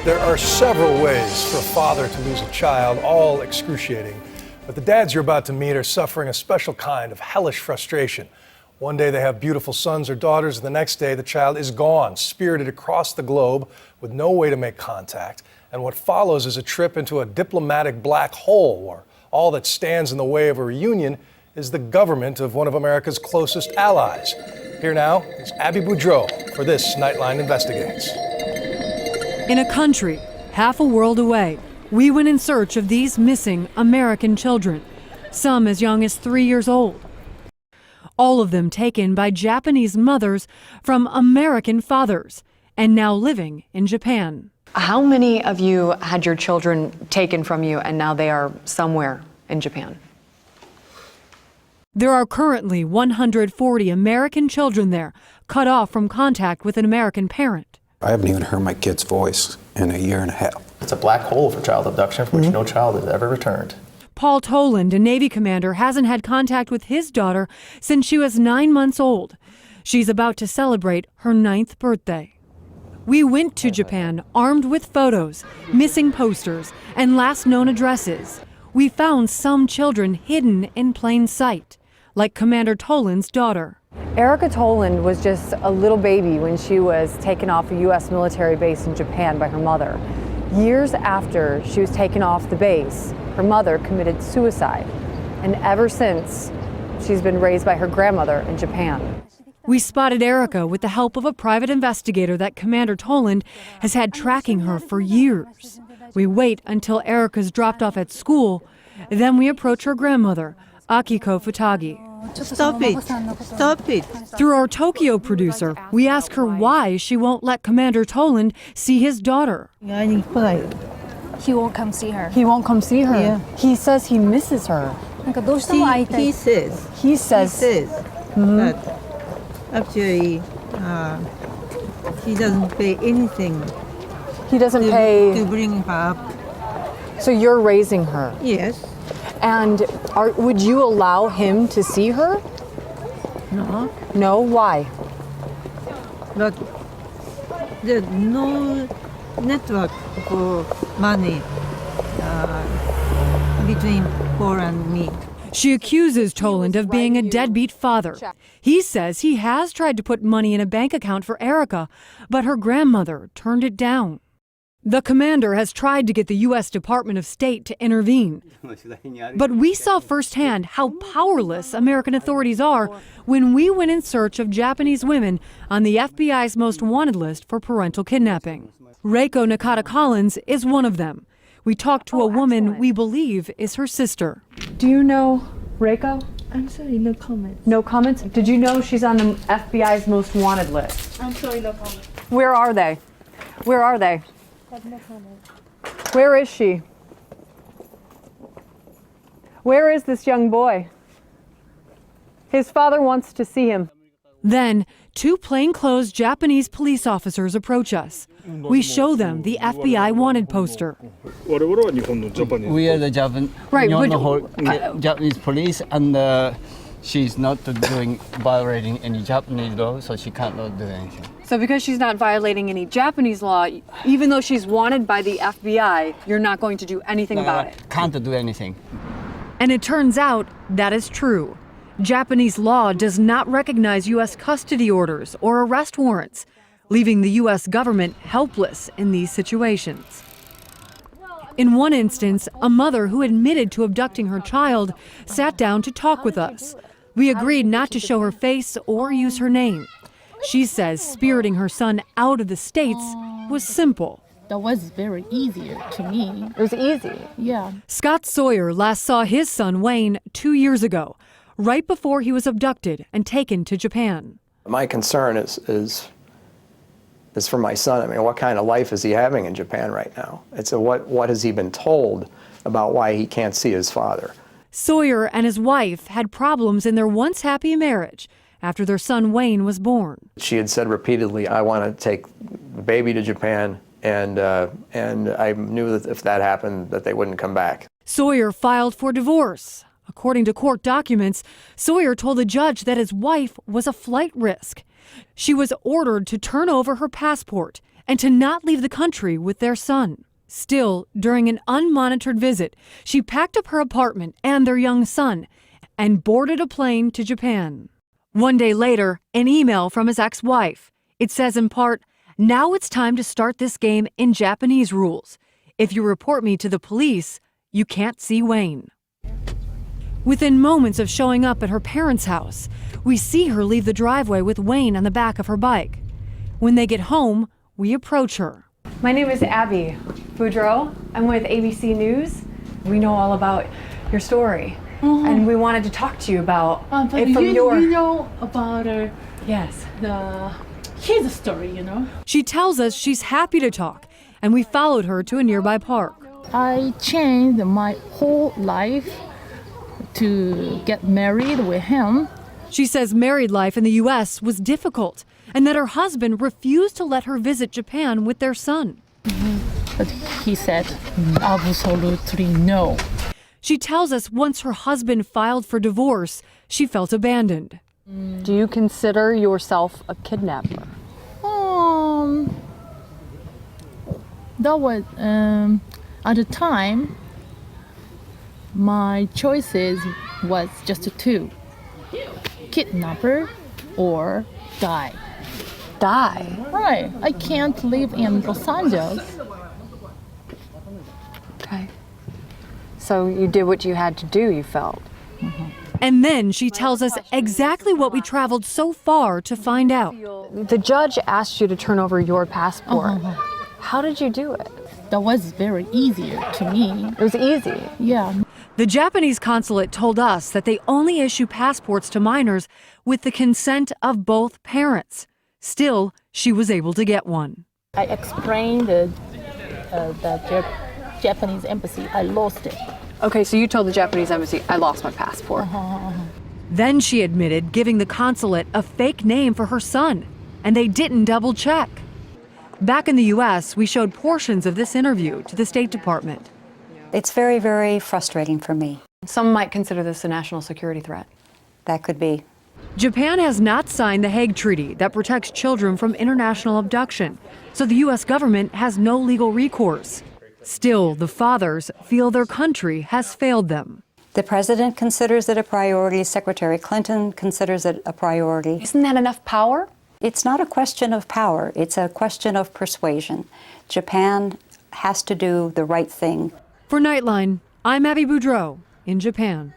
There are several ways for a father to lose a child, all excruciating. But the dads you're about to meet are suffering a special kind of hellish frustration. One day they have beautiful sons or daughters, and the next day the child is gone, spirited across the globe with no way to make contact. And what follows is a trip into a diplomatic black hole where all that stands in the way of a reunion is the government of one of America's closest allies. Here now is Abby Boudreau for this Nightline Investigates. In a country half a world away, we went in search of these missing American children, some as young as 3 years old. All of them taken by Japanese mothers from American fathers and now living in Japan. How many of you had your children taken from you and now they are somewhere in Japan? There are currently 140 American children there, cut off from contact with an American parent. I haven't even heard my kid's voice in a year and a half. It's a black hole for child abduction from which no child has ever returned. Paul Toland, a Navy commander, hasn't had contact with his daughter since she was 9 months old. She's about to celebrate her 9th birthday. We went to Japan armed with photos, missing posters, and last known addresses. We found some children hidden in plain sight, like Commander Toland's daughter. Erica Toland was just a little baby when she was taken off a U.S. military base in Japan by her mother. Years after she was taken off the base, her mother committed suicide. And ever since, she's been raised by her grandmother in Japan. We spotted Erica with the help of a private investigator that Commander Toland has had tracking her for years. We wait until Erica's dropped off at school, then we approach her grandmother, Akiko Futagi. Stop it. Stop it. Through our Tokyo producer, we ask her why she won't let Commander Toland see his daughter. He won't come see her. He won't come see her? Yeah. He says he misses her. He says. He says. But actually, he doesn't pay anything. He doesn't to pay. bring her up. So you're raising her? Yes. And would you allow him to see her? No. No? Why? But there's no network for money between Paul and me. She accuses Toland of being a deadbeat father. He says he has tried to put money in a bank account for Erica, but her grandmother turned it down. The commander has tried to get the U.S. Department of State to intervene. But we saw firsthand how powerless American authorities are when we went in search of Japanese women on the FBI's most wanted list for parental kidnapping. Reiko Nakata-Collins is one of them. We talked to a woman we believe is her sister. Do you know Reiko? I'm sorry, no comment. No comments? Did you know she's on the FBI's most wanted list? I'm sorry, no comment. Where are they? Where are they? No comment. Where is she? Where is this young boy? His father wants to see him. Then, 2 plainclothes Japanese police officers approach us. We show them the FBI wanted poster. We are the Japanese police, and she's not violating any Japanese law, so she cannot do anything. So because she's not violating any Japanese law, even though she's wanted by the FBI, you're not going to do anything about it? Can't do anything. And it turns out that is true. Japanese law does not recognize U.S. custody orders or arrest warrants, leaving the U.S. government helpless in these situations. In one instance, a mother who admitted to abducting her child sat down to talk with us. We agreed not to show her face or use her name. She says spiriting her son out of the States was simple. That was very easier to me. It was easy. Yeah. Scott Sawyer last saw his son Wayne 2 years ago, right before he was abducted and taken to Japan. My concern is for my son. I mean, what kind of life is he having in Japan right now? It's what has he been told about why he can't see his father? Sawyer and his wife had problems in their once happy marriage after their son Wayne was born. She had said repeatedly, I want to take the baby to Japan, and I knew that if that happened, that they wouldn't come back. Sawyer filed for divorce. According to court documents, Sawyer told the judge that his wife was a flight risk. She was ordered to turn over her passport and to not leave the country with their son. Still, during an unmonitored visit, she packed up her apartment and their young son and boarded a plane to Japan. One day later, an email from his ex-wife. It says in part, "Now it's time to start this game in Japanese rules. If you report me to the police, you can't see Wayne." Within moments of showing up at her parents' house, we see her leave the driveway with Wayne on the back of her bike. When they get home, we approach her. My name is Abby Boudreau. I'm with ABC News. We know all about your story, and we wanted to talk to you about it from your... You know about Yes. his story, you know. She tells us she's happy to talk, and we followed her to a nearby park. I changed my whole life to get married with him. She says married life in the U.S. was difficult, and that her husband refused to let her visit Japan with their son. But he said absolutely no. She tells us once her husband filed for divorce, she felt abandoned. Do you consider yourself a kidnapper? That was at the time my choices was just two: kidnapper or die. Die? Right. I can't live in Los Angeles. Okay. So you did what you had to do, you felt. And then she tells us exactly what we traveled so far to find out. The judge asked you to turn over your passport. How did you do it? That was very easier to me. It was easy. Yeah. The Japanese consulate told us that they only issue passports to minors with the consent of both parents. Still, she was able to get one. I explained the Japanese embassy. I lost it. Okay, so you told the Japanese embassy, I lost my passport. Then she admitted giving the consulate a fake name for her son, and they didn't double check. Back in the U.S., we showed portions of this interview to the State Department. It's very, very frustrating for me. Some might consider this a national security threat. That could be. Japan has not signed the Hague Treaty that protects children from international abduction, so the U.S. government has no legal recourse. Still, the fathers feel their country has failed them. The president considers it a priority. Secretary Clinton considers it a priority. Isn't that enough power? It's not a question of power. It's a question of persuasion. Japan has to do the right thing. For Nightline, I'm Abby Boudreau in Japan.